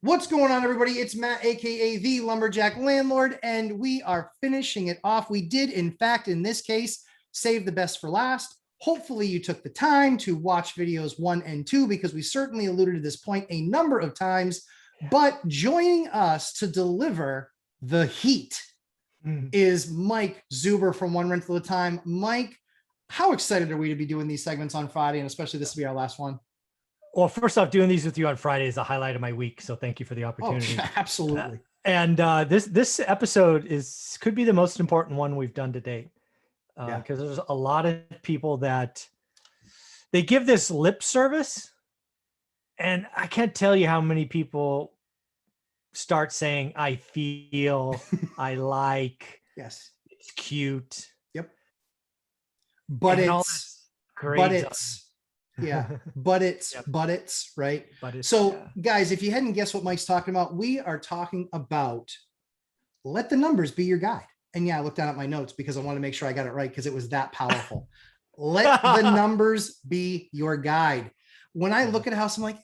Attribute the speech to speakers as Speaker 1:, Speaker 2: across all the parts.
Speaker 1: What's going on, everybody? It's Matt, aka the Lumberjack Landlord, and we are finishing it off. We did, in fact, in this case, save the best for last. Hopefully, you took the time to watch videos 1 and 2 because we certainly alluded to this point a number of times. But joining us to deliver the heat is Mike Zuber from One Rental at a Time. Mike, how excited are we to be doing these segments on Friday, and especially this will be our last one?
Speaker 2: Well, first off, doing these with you on Friday is a highlight of my week, so thank you for the opportunity.
Speaker 1: Oh, absolutely.
Speaker 2: And this episode could be the most important one we've done to date, because there's a lot of people that they give this lip service, and I can't tell you how many people start saying, "I feel," "I like,"
Speaker 1: yes,
Speaker 2: "It's cute."
Speaker 1: Yep. But
Speaker 2: and
Speaker 1: it's yeah, but it's right. Guys, if you hadn't guessed what Mike's talking about, we are talking about let the numbers be your guide. And yeah, I looked down at my notes because I want to make sure I got it right because it was that powerful. Let the numbers be your guide. When I look at a house, I'm like,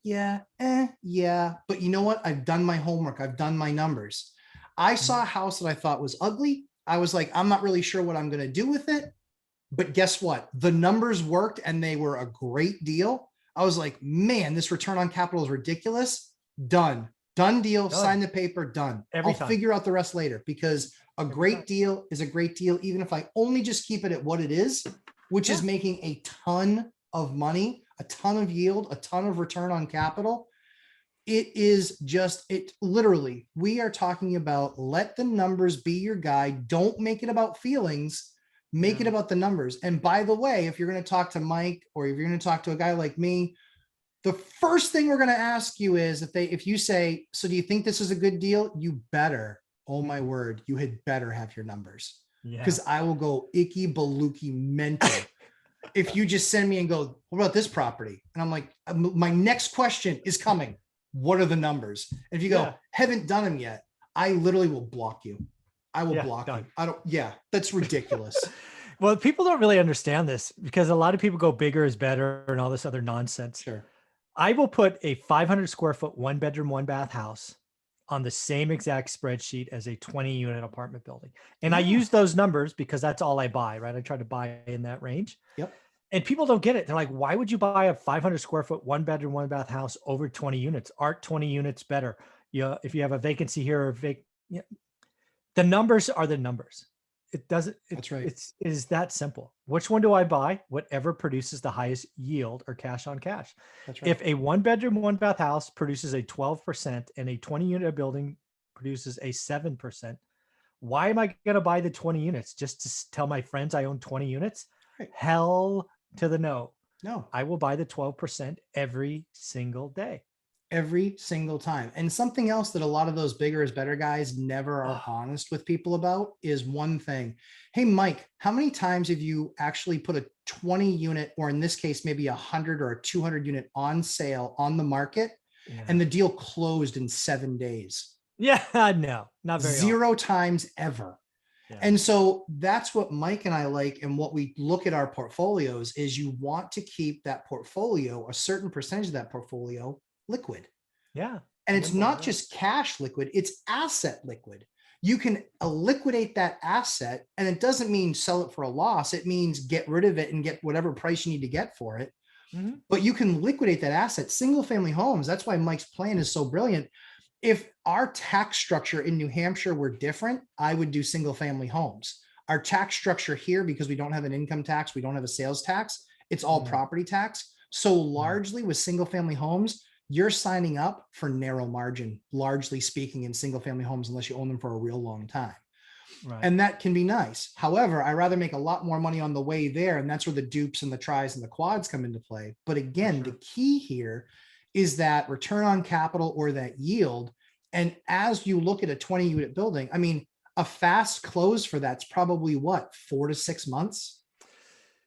Speaker 1: yeah. But you know what? I've done my homework. I've done my numbers. I saw a house that I thought was ugly. I was like, I'm not really sure what I'm going to do with it. But guess what? The numbers worked and they were a great deal. I was like, man, this return on capital is ridiculous. Done deal. Sign the paper. Done. I'll figure out the rest later because a great deal is a great deal. Even if I only just keep it at what it is, which is making a ton of money, a ton of yield, a ton of return on capital. It is just, it literally, we are talking about let the numbers be your guide. Don't make it about feelings. Make it about the numbers. And by the way, if you're going to talk to Mike or if you're going to talk to a guy like me, the first thing we're going to ask you is if you say, so do you think this is a good deal? You better, oh my word, you had better have your numbers because I will go icky baluki mental. If you just send me and go, what about this property? And I'm like, my next question is coming. What are the numbers? And if you go, haven't done them yet, I literally will block you. I will block you. I don't. Yeah, that's ridiculous.
Speaker 2: Well, people don't really understand this because a lot of people go bigger is better and all this other nonsense.
Speaker 1: Sure.
Speaker 2: I will put a 500 square foot, 1 bedroom, 1 bath house on the same exact spreadsheet as a 20 unit apartment building. And I use those numbers because that's all I buy, right? I try to buy in that range.
Speaker 1: Yep.
Speaker 2: And people don't get it. They're like, why would you buy a 500 square foot, 1 bedroom, 1 bath house over 20 units? Aren't 20 units better? If you have a vacancy here or the numbers are the numbers. It doesn't.
Speaker 1: That's right.
Speaker 2: It is that simple. Which one do I buy? Whatever produces the highest yield or cash on cash.
Speaker 1: That's right.
Speaker 2: If a 1 bedroom, 1 bath house produces a 12% and a 20 unit building produces a 7%, why am I going to buy the 20 units just to tell my friends I own 20 units? Right. Hell to the no.
Speaker 1: No,
Speaker 2: I will buy the 12% every single day.
Speaker 1: Every single time. And something else that a lot of those bigger is better guys never are honest with people about is one thing. Hey, Mike, how many times have you actually put a 20 unit, or in this case, maybe 100 or a 200 unit on sale on the market and the deal closed in 7 days?
Speaker 2: Yeah, no, not very
Speaker 1: Zero times ever. Yeah. And so that's what Mike and I like. And what we look at our portfolios is you want to keep that portfolio, a certain percentage of that portfolio liquid.
Speaker 2: Yeah.
Speaker 1: And it's not just cash liquid, it's asset liquid. You can liquidate that asset, and it doesn't mean sell it for a loss. It means get rid of it and get whatever price you need to get for it. But you can liquidate that asset. Single family homes, that's why Mike's plan is so brilliant. If our tax structure in New Hampshire were different, I would do single family homes. Our tax structure here, because we don't have an income tax, we don't have a sales tax, it's all property tax. So largely with single family homes, you're signing up for narrow margin, largely speaking, in single family homes, unless you own them for a real long time. Right. And that can be nice. However, I rather make a lot more money on the way there. And that's where the dupes and the tries and the quads come into play. But again, the key here is that return on capital or that yield. And as you look at a 20 unit building, I mean, a fast close for that's probably what, 4 to 6 months?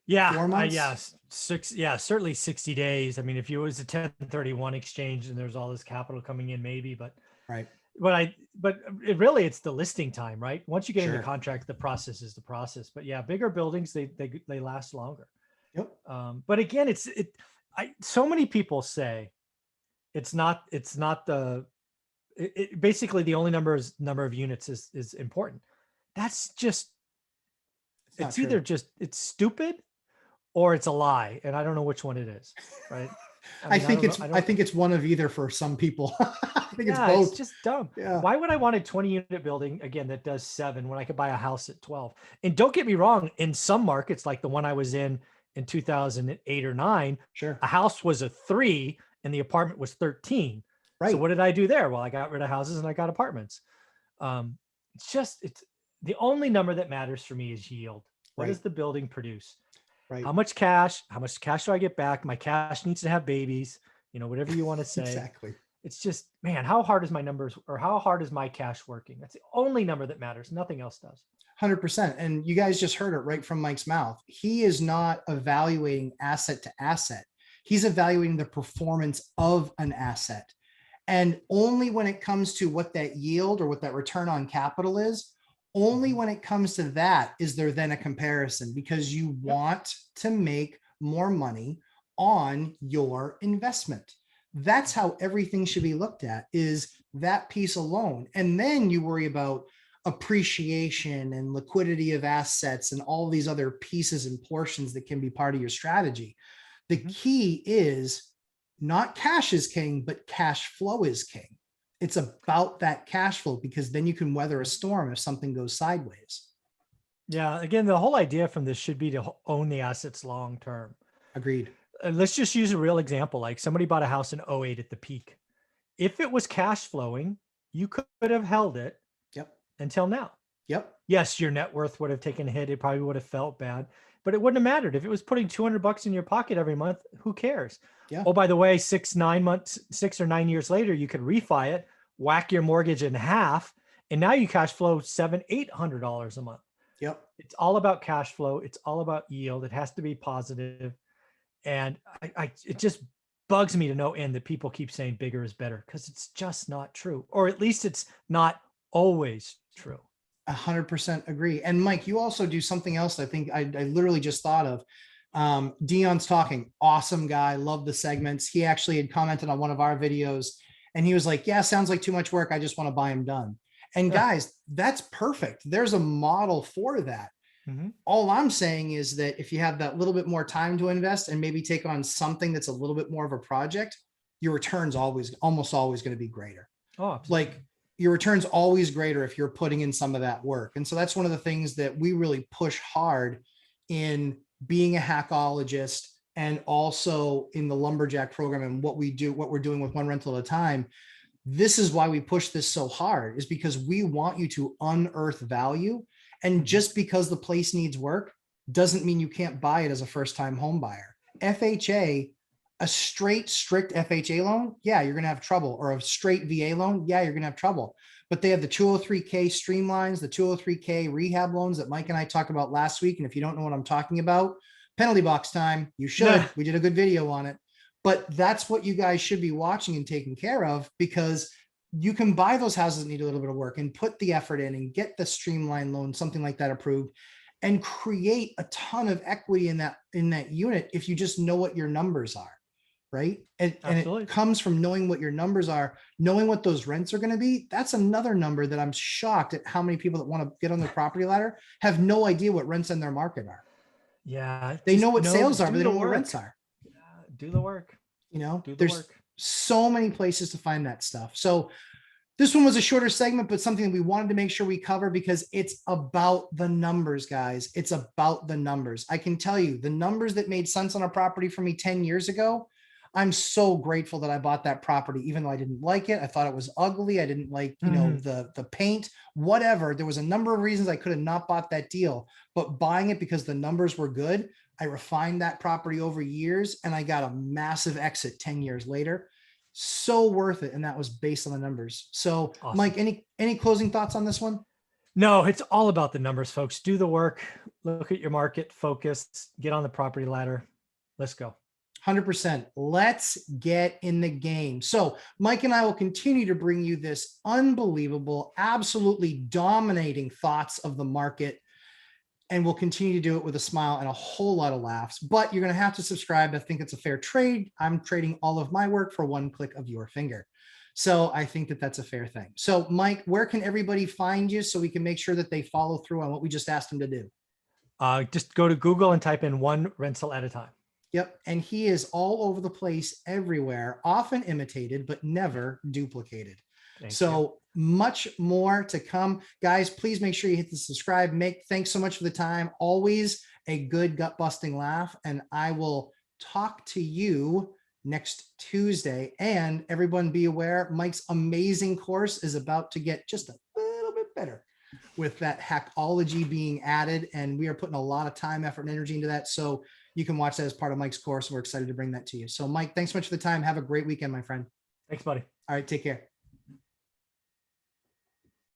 Speaker 2: Yeah. 4 months? Certainly 60 days. I mean, if it was a 1031 exchange and there's all this capital coming in, maybe, but
Speaker 1: right.
Speaker 2: But it's the listing time, right? Once you get into contract, the process is the process. But yeah, bigger buildings, they last longer.
Speaker 1: Yep.
Speaker 2: But again, so many people say it's not the basically the only number of units is important. That's just, it's either just, it's stupid or it's a lie. And I don't know which one it is. Right.
Speaker 1: I think it's one of either for some people. I think it's both.
Speaker 2: It's just dumb.
Speaker 1: Yeah.
Speaker 2: Why would I want a 20 unit building again that does 7 when I could buy a house at 12? And don't get me wrong, in some markets like the one I was in 2008 or 9,
Speaker 1: sure,
Speaker 2: a house was a 3 and the apartment was 13. Right. So what did I do there? Well, I got rid of houses and I got apartments. It's the only number that matters for me is yield. What does the building produce? Right. How much cash do I get back? My cash needs to have babies, whatever you want to say.
Speaker 1: Exactly.
Speaker 2: It's just, man, how hard is my numbers, or how hard is my cash working? That's the only number that matters. Nothing else does.
Speaker 1: 100%. And you guys just heard it right from Mike's mouth. He is not evaluating asset to asset. He's evaluating the performance of an asset. And only when it comes to what that yield or what that return on capital is, only when it comes to that is there then a comparison, because you want to make more money on your investment. That's how everything should be looked at, is that piece alone. And then you worry about appreciation and liquidity of assets and all these other pieces and portions that can be part of your strategy. The key is not cash is king, but cash flow is king. It's about that cash flow, because then you can weather a storm if something goes sideways.
Speaker 2: Yeah. Again, the whole idea from this should be to own the assets long term.
Speaker 1: Agreed.
Speaker 2: Let's just use a real example. Like somebody bought a house in 08 at the peak. If it was cash flowing, you could have held it until now. Yes, your net worth would have taken a hit. It probably would have felt bad, but it wouldn't have mattered. If it was putting $200 in your pocket every month, who cares? Oh, by the way, 6 or 9 years later, you could refi it, whack your mortgage in half, and now you cash flow $700-800 a month. It's all about cash flow. It's all about yield. It has to be positive. And it just bugs me to no end that people keep saying bigger is better, because it's just not true, or at least it's not always true.
Speaker 1: 100% agree. And Mike, you also do something else I think I literally just thought of. Dion's Talking, awesome guy, love the segments. He actually had commented on one of our videos and he was like, yeah, sounds like too much work, I just want to buy them done. And guys, that's perfect. There's a model for that. All I'm saying is that if you have that little bit more time to invest and maybe take on something that's a little bit more of a project, your return's almost always going to be greater. Like your return's always greater if you're putting in some of that work. And so that's one of the things that we really push hard in being a hackologist, and also in the lumberjack program and what we're doing with One Rental at a Time. This is why we push this so hard, is because we want you to unearth value. And just because the place needs work doesn't mean you can't buy it as a first-time home buyer. FHA, a strict FHA loan, yeah, you're going to have trouble. Or a straight VA loan, yeah, you're going to have trouble. But they have the 203K streamlines, the 203K rehab loans that Mike and I talked about last week. And if you don't know what I'm talking about, penalty box time, you should. We did a good video on it. But that's what you guys should be watching and taking care of, because you can buy those houses that need a little bit of work and put the effort in and get the streamline loan, something like that approved, and create a ton of equity in that unit if you just know what your numbers are, right? And it comes from knowing what your numbers are, knowing what those rents are going to be. That's another number that I'm shocked at how many people that want to get on the property ladder have no idea what rents in their market are.
Speaker 2: Yeah.
Speaker 1: They know what sales are, but they don't know what rents are.
Speaker 2: Do the work.
Speaker 1: There's so many places to find that stuff. So this one was a shorter segment, but something that we wanted to make sure we cover, because it's about the numbers, guys. It's about the numbers. I can tell you the numbers that made sense on a property for me 10 years ago. I'm so grateful that I bought that property, even though I didn't like it. I thought it was ugly. I didn't like, the paint, whatever. There was a number of reasons I could have not bought that deal, but buying it because the numbers were good. I refined that property over years and I got a massive exit 10 years later. So worth it. And that was based on the numbers. So awesome. Mike, any closing thoughts on this one?
Speaker 2: No, it's all about the numbers, folks. Do the work, look at your market, focus, get on the property ladder. Let's go.
Speaker 1: 100%. Let's get in the game. So Mike and I will continue to bring you this unbelievable, absolutely dominating thoughts of the market. And we'll continue to do it with a smile and a whole lot of laughs, but you're going to have to subscribe. I think it's a fair trade. I'm trading all of my work for one click of your finger. So I think that that's a fair thing. So Mike, where can everybody find you so we can make sure that they follow through on what we just asked them to do?
Speaker 2: Just go to Google and type in One Rental at a Time.
Speaker 1: Yep. And he is all over the place, everywhere, often imitated, but never duplicated. So much more to come. Guys, please make sure you hit the subscribe. Thanks so much for the time. Always a good gut busting laugh. And I will talk to you next Tuesday. And everyone be aware, Mike's amazing course is about to get just a little bit better with that Hackology being added. And we are putting a lot of time, effort, and energy into that. So you can watch that as part of Mike's course. We're excited to bring that to you. So Mike, thanks so much for the time. Have a great weekend, my friend.
Speaker 2: Thanks, buddy.
Speaker 1: All right, take care.